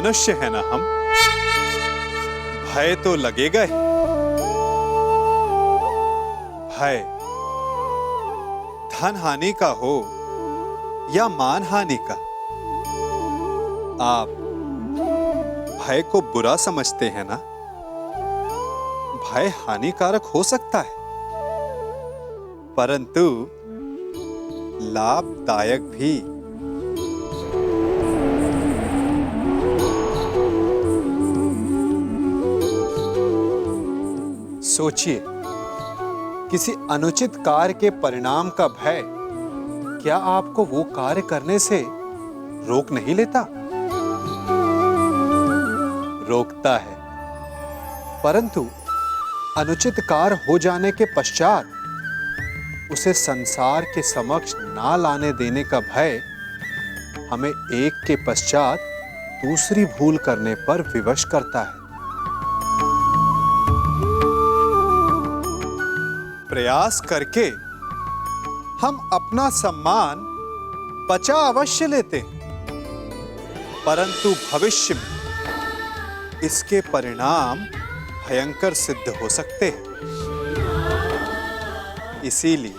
मनुष्य है ना हम, भय तो लगेगा ही। भय धन हानि का हो या मान हानि का, आप भय को बुरा समझते हैं ना। भय हानिकारक हो सकता है, परंतु लाभदायक भी। सोचिए, किसी अनुचित कार्य के परिणाम का भय क्या आपको वो कार्य करने से रोक नहीं लेता? रोकता है, परंतु अनुचित कार्य हो जाने के पश्चात उसे संसार के समक्ष ना लाने देने का भय हमें एक के पश्चात दूसरी भूल करने पर विवश करता है। प्रयास करके हम अपना सम्मान बचा अवश्य लेते हैं, परंतु भविष्य में इसके परिणाम भयंकर सिद्ध हो सकते हैं। इसीलिए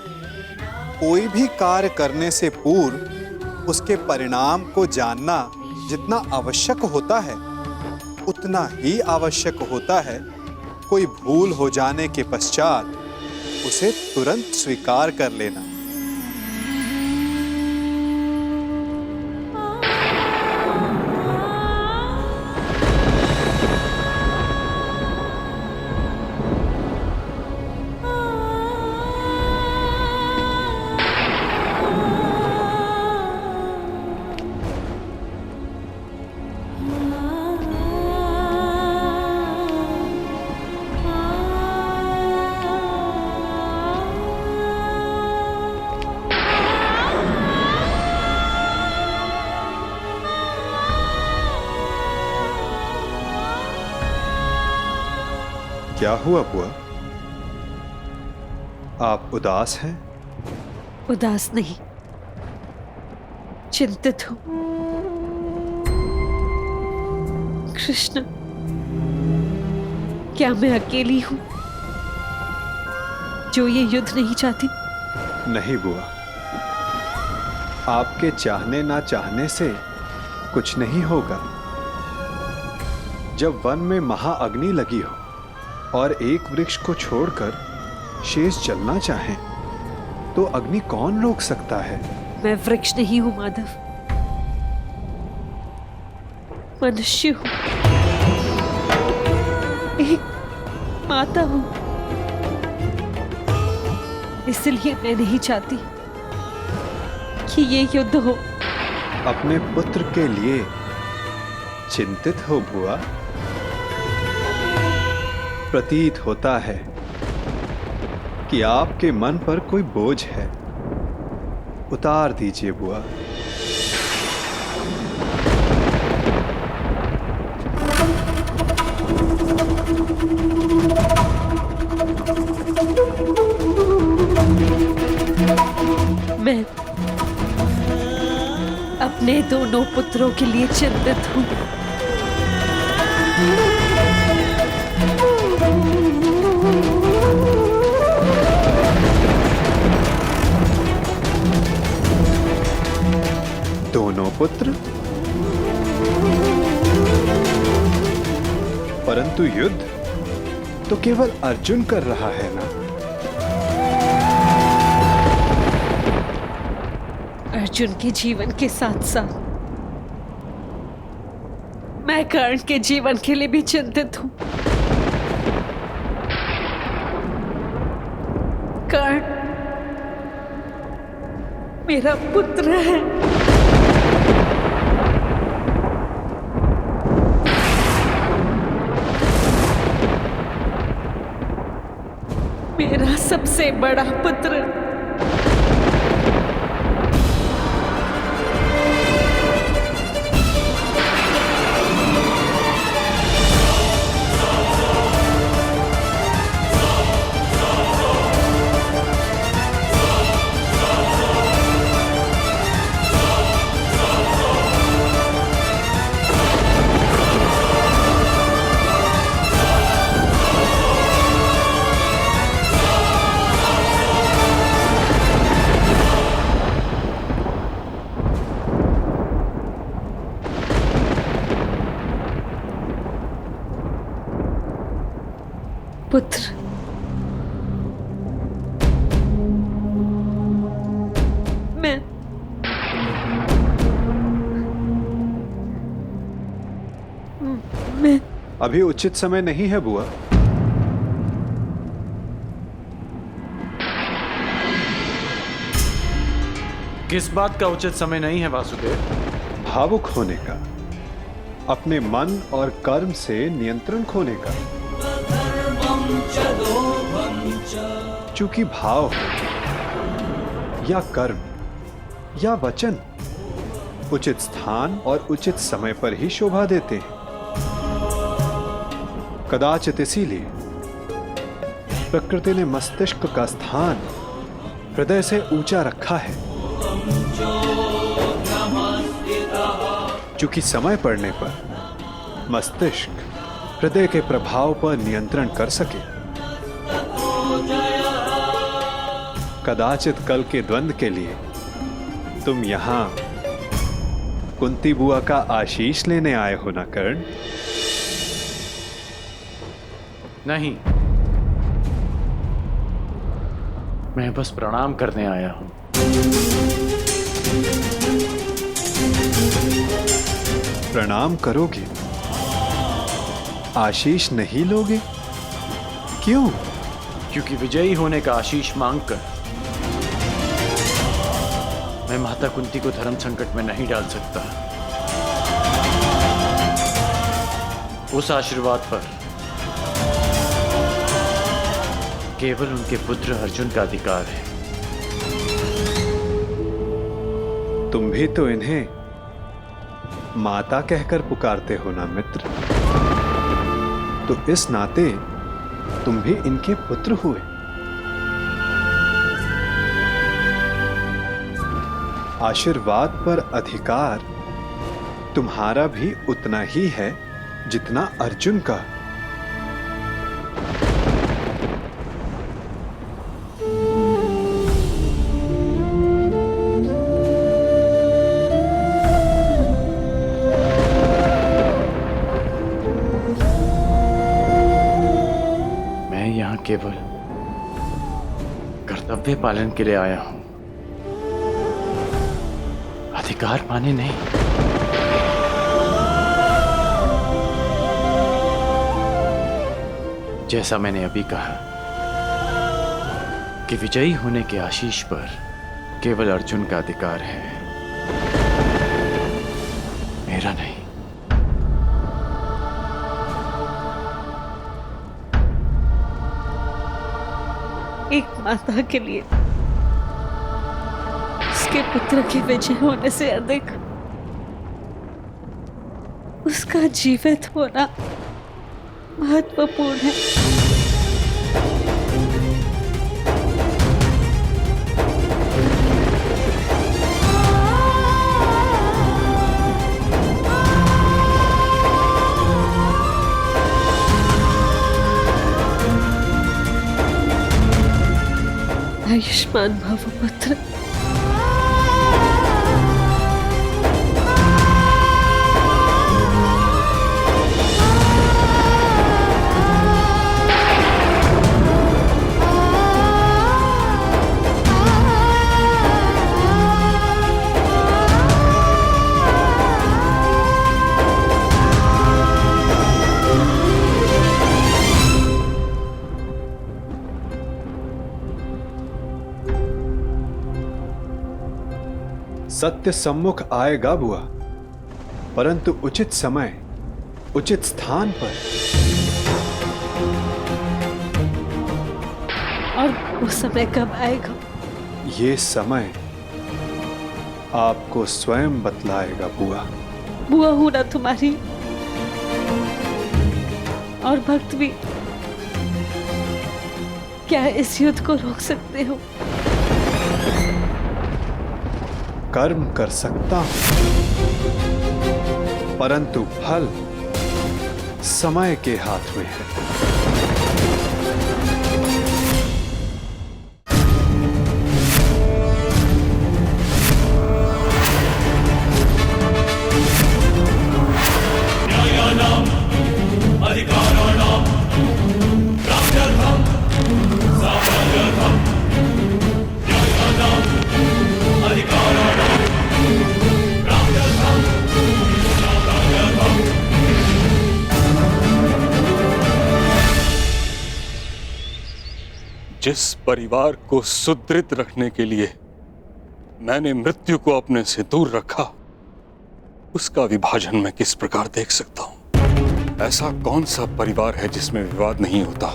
कोई भी कार्य करने से पूर्व उसके परिणाम को जानना जितना आवश्यक होता है, उतना ही आवश्यक होता है कोई भूल हो जाने के पश्चात उसे तुरंत स्वीकार कर लेना। क्या हुआ बुआ? आप उदास हैं? उदास नहीं, चिंतित हूं। कृष्ण, क्या मैं अकेली हूं जो ये युद्ध नहीं चाहती? नहीं बुआ, आपके चाहने ना चाहने से कुछ नहीं होगा। जब वन में महाअग्नि लगी हो और एक वृक्ष को छोड़कर शेष जलना चाहे, तो अग्नि कौन रोक सकता है? मैं वृक्ष नहीं हूं माधव, मनुष्य हूं, एक माता हूं। इसलिए मैं नहीं चाहती कि ये युद्ध हो। अपने पुत्र के लिए चिंतित हो बुआ? प्रतीत होता है कि आपके मन पर कोई बोझ है। उतार दीजिए बुआ। मैं अपने दोनों पुत्रों के लिए चिंतित हूं। दोनों पुत्र? परंतु युद्ध तो केवल अर्जुन कर रहा है ना? अर्जुन के जीवन के साथ साथ मैं कर्ण के जीवन के लिए भी चिंतित हूं। कर्ण मेरा पुत्र है। मेरा सबसे बड़ा पुत्र। अभी उचित समय नहीं है बुआ। किस बात का उचित समय नहीं है वासुदेव? भावुक होने का, अपने मन और कर्म से नियंत्रण खोने का। चूंकि भाव हो या कर्म या वचन उचित स्थान और उचित समय पर ही शोभा देते हैं। कदाचित इसीलिए प्रकृति ने मस्तिष्क का स्थान हृदय से ऊंचा रखा है, चूंकि समय पड़ने पर मस्तिष्क हृदय के प्रभाव पर नियंत्रण कर सके। कदाचित कल के द्वंद्व के लिए तुम यहां कुंती बुआ का आशीष लेने आए हो ना कर्ण? नहीं, मैं बस प्रणाम करने आया हूं। प्रणाम करोगे, आशीष नहीं लोगे? क्यों? क्योंकि विजयी होने का आशीष मांगकर मैं माता कुंती को धर्म संकट में नहीं डाल सकता। उस आशीर्वाद पर केवल उनके पुत्र अर्जुन का अधिकार है। तुम भी तो इन्हें माता कहकर पुकारते हो ना मित्र, तो इस नाते तुम भी इनके पुत्र हुए। आशीर्वाद पर अधिकार तुम्हारा भी उतना ही है जितना अर्जुन का। मैं यहां केवल कर्तव्य पालन के लिए आया हूं, अधिकार माने नहीं। जैसा मैंने अभी कहा कि विजयी होने के आशीष पर केवल अर्जुन का अधिकार है, मेरा नहीं। एक माता के लिए उसके पुत्र के विजय होने से अधिक उसका जीवित होना महत्वपूर्ण है। आयुष्मान भव पुत्र। सत्य सम्मुख आएगा बुआ, परंतु उचित समय उचित स्थान पर। और वो समय कब आएगा? ये समय आपको स्वयं बतलाएगा बुआ। बुआ हूं ना तुम्हारी, और भक्त भी। क्या इस युद्ध को रोक सकते हो? कर्म कर सकता हूं, परंतु फल समय के हाथ में है। जिस परिवार को सुदृढ़ रखने के लिए मैंने मृत्यु को अपने से दूर रखा, उसका विभाजन मैं किस प्रकार देख सकता हूं? ऐसा कौन सा परिवार है जिसमें विवाद नहीं होता,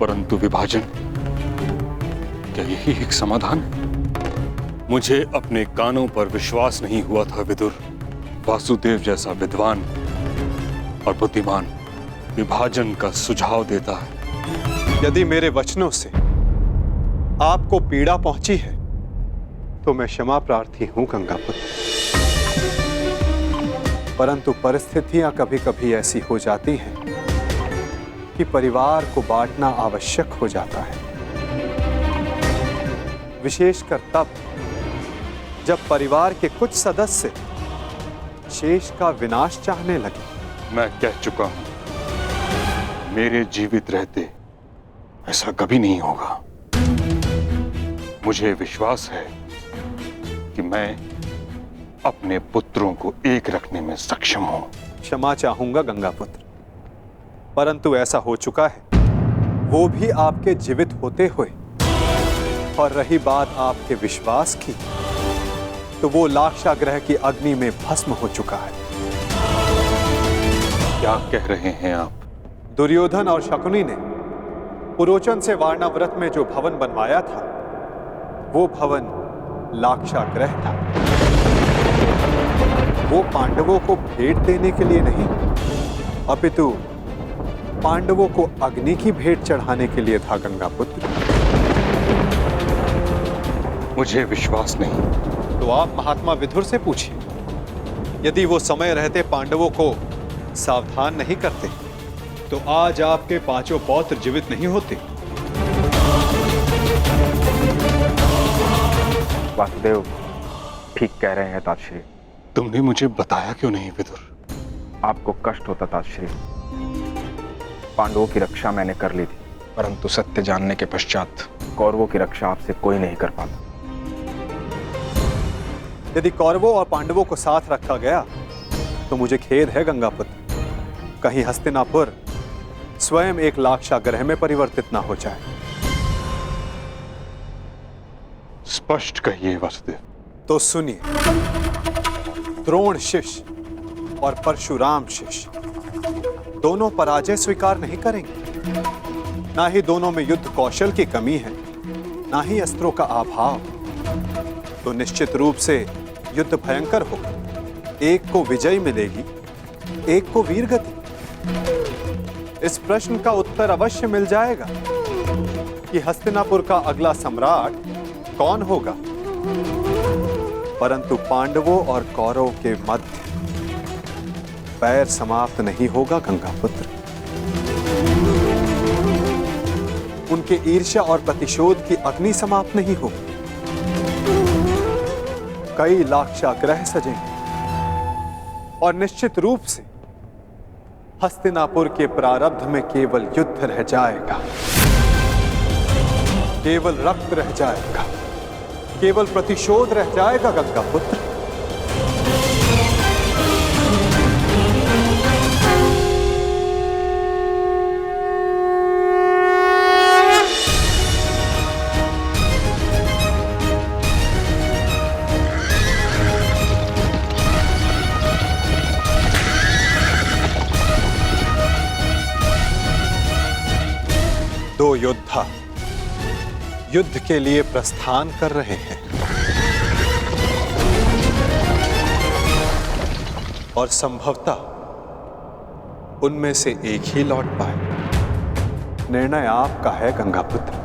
परंतु विभाजन? क्या यही एक समाधान है? मुझे अपने कानों पर विश्वास नहीं हुआ था विदुर। वासुदेव जैसा विद्वान और बुद्धिमान विभाजन का सुझाव देता है। यदि मेरे वचनों से आपको पीड़ा पहुंची है तो मैं क्षमा प्रार्थी हूं गंगापुत्र, परंतु परिस्थितियां कभी कभी ऐसी हो जाती हैं कि परिवार को बांटना आवश्यक हो जाता है, विशेषकर तब जब परिवार के कुछ सदस्य शेष का विनाश चाहने लगे। मैं कह चुका हूं, मेरे जीवित रहते ऐसा कभी नहीं होगा। मुझे विश्वास है कि मैं अपने पुत्रों को एक रखने में सक्षम हूं। क्षमा चाहूंगा गंगापुत्र, परंतु ऐसा हो चुका है, वो भी आपके जीवित होते हुए। और रही बात आपके विश्वास की, तो वो लाक्षागृह की अग्नि में भस्म हो चुका है। क्या कह रहे हैं आप? दुर्योधन और शकुनी ने पुरोचन से वारणाव्रत में जो भवन बनवाया था, वो भवन लाक्षागृह था। वो पांडवों को भेंट देने के लिए नहीं, अपितु पांडवों को अग्नि की भेंट चढ़ाने के लिए था गंगापुत्र। मुझे विश्वास नहीं। तो आप महात्मा विदुर से पूछिए, यदि वो समय रहते पांडवों को सावधान नहीं करते तो आज आपके पांचों पौत्र जीवित नहीं होते। वासुदेव ठीक कह रहे हैं तातश्री। तुमने मुझे बताया क्यों नहीं विदुर? आपको कष्ट होता तातश्री। पांडवों की रक्षा मैंने कर ली थी, परंतु सत्य जानने के पश्चात कौरवों की रक्षा आपसे कोई नहीं कर पाता। यदि कौरवों और पांडवों को साथ रखा गया तो मुझे खेद है गंगापुत्र, कहीं हस्तिनापुर स्वयं एक लाक्षागृह में परिवर्तित ना हो जाए। स्पष्ट कहिए वासुदेव। तो सुनिए, द्रोण शिष्य और परशुराम शिष्य दोनों पराजय स्वीकार नहीं करेंगे। ना ही दोनों में युद्ध कौशल की कमी है, ना ही अस्त्रों का अभाव। तो निश्चित रूप से युद्ध भयंकर होगा। एक को विजय मिलेगी, एक को वीरगति। इस प्रश्न का उत्तर अवश्य मिल जाएगा कि हस्तिनापुर का अगला सम्राट कौन होगा, परंतु पांडवों और कौरवों के मध्य बैर समाप्त नहीं होगा गंगापुत्र। उनके ईर्ष्या और प्रतिशोध की अग्नि समाप्त नहीं होगी। कई लाक्षागृह सजेंगे और निश्चित रूप से हस्तिनापुर के प्रारब्ध में केवल युद्ध रह जाएगा, केवल रक्त रह जाएगा, केवल प्रतिशोध रह जाएगा गंगापुत्र। दो योद्धा युद्ध के लिए प्रस्थान कर रहे हैं और संभवतः उनमें से एक ही लौट पाए। निर्णय आपका है गंगापुत्र।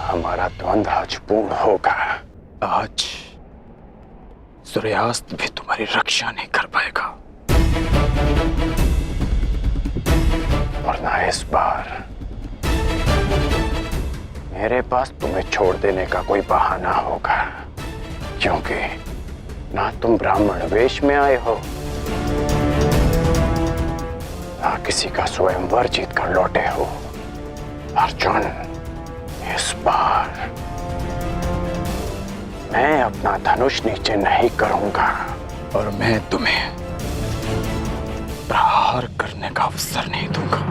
हमारा द्वंद्व आज पूर्ण होगा। आज सूर्यास्त भी तुम्हारी रक्षा नहीं कर पाएगा, और ना इस बार मेरे पास तुम्हें छोड़ देने का कोई बहाना होगा, क्योंकि ना तुम ब्राह्मण वेश में आए हो बिना किसी का स्वयंवर जीत कर लौटे हो अर्जुन। इस बार मैं अपना धनुष नीचे नहीं करूंगा और मैं तुम्हें प्रहार करने का अवसर नहीं दूंगा।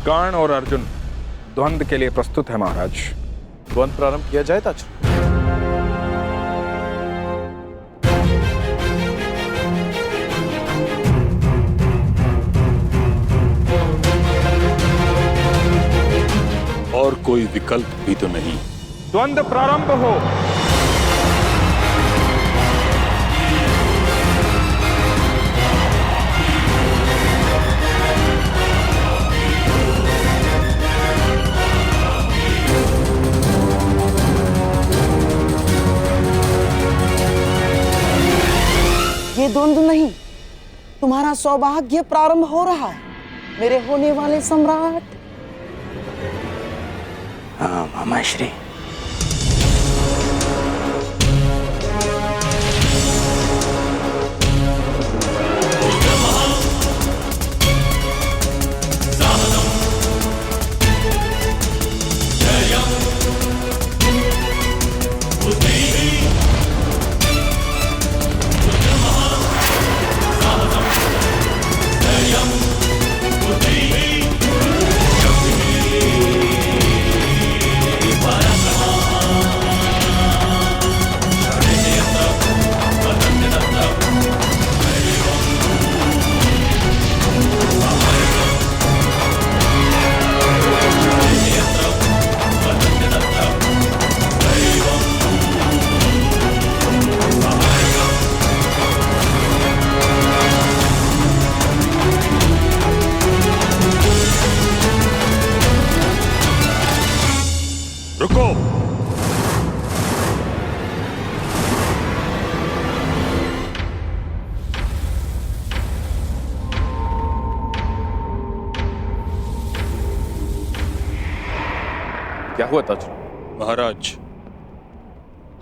कर्ण और अर्जुन द्वंद्व के लिए प्रस्तुत है महाराज। द्वंद्व प्रारंभ किया जाए ताज। और कोई विकल्प भी तो नहीं। द्वंद्व प्रारंभ हो। ये द्वंद्व नहीं, तुम्हारा सौभाग्य प्रारंभ हो रहा है मेरे होने वाले सम्राट। हाँ मामा श्री। रुको। क्या हुआ ताज? महाराज,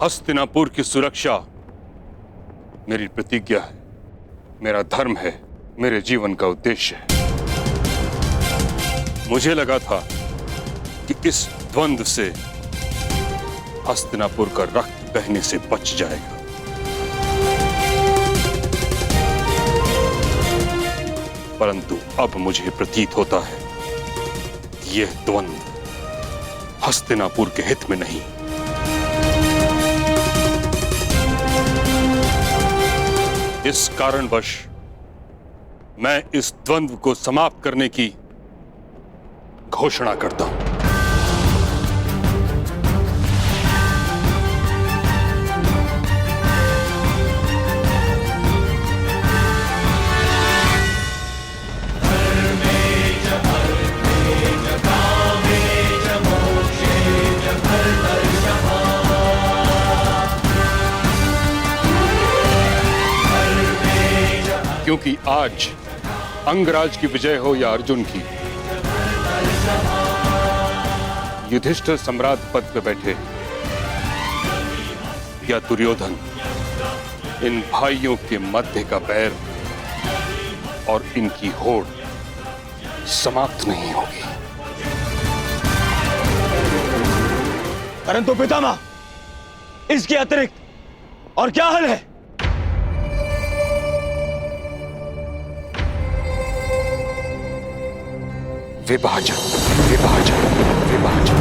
हस्तिनापुर की सुरक्षा मेरी प्रतिज्ञा है, मेरा धर्म है, मेरे जीवन का उद्देश्य है। मुझे लगा था कि इस द्वंद्व से हस्तिनापुर का रक्त बहने से बच जाएगा, परंतु अब मुझे प्रतीत होता है कि यह द्वंद्व हस्तिनापुर के हित में नहीं। इस कारणवश मैं इस द्वंद्व को समाप्त करने की घोषणा करता हूं। क्योंकि आज अंगराज की विजय हो या अर्जुन की, युधिष्ठिर सम्राट पद पर बैठे या दुर्योधन, इन भाइयों के मध्य का बैर और इनकी होड़ समाप्त नहीं होगी। परंतु पितामह, इसके अतिरिक्त और क्या हल है? विभाजन, विभाजन, विभाजन।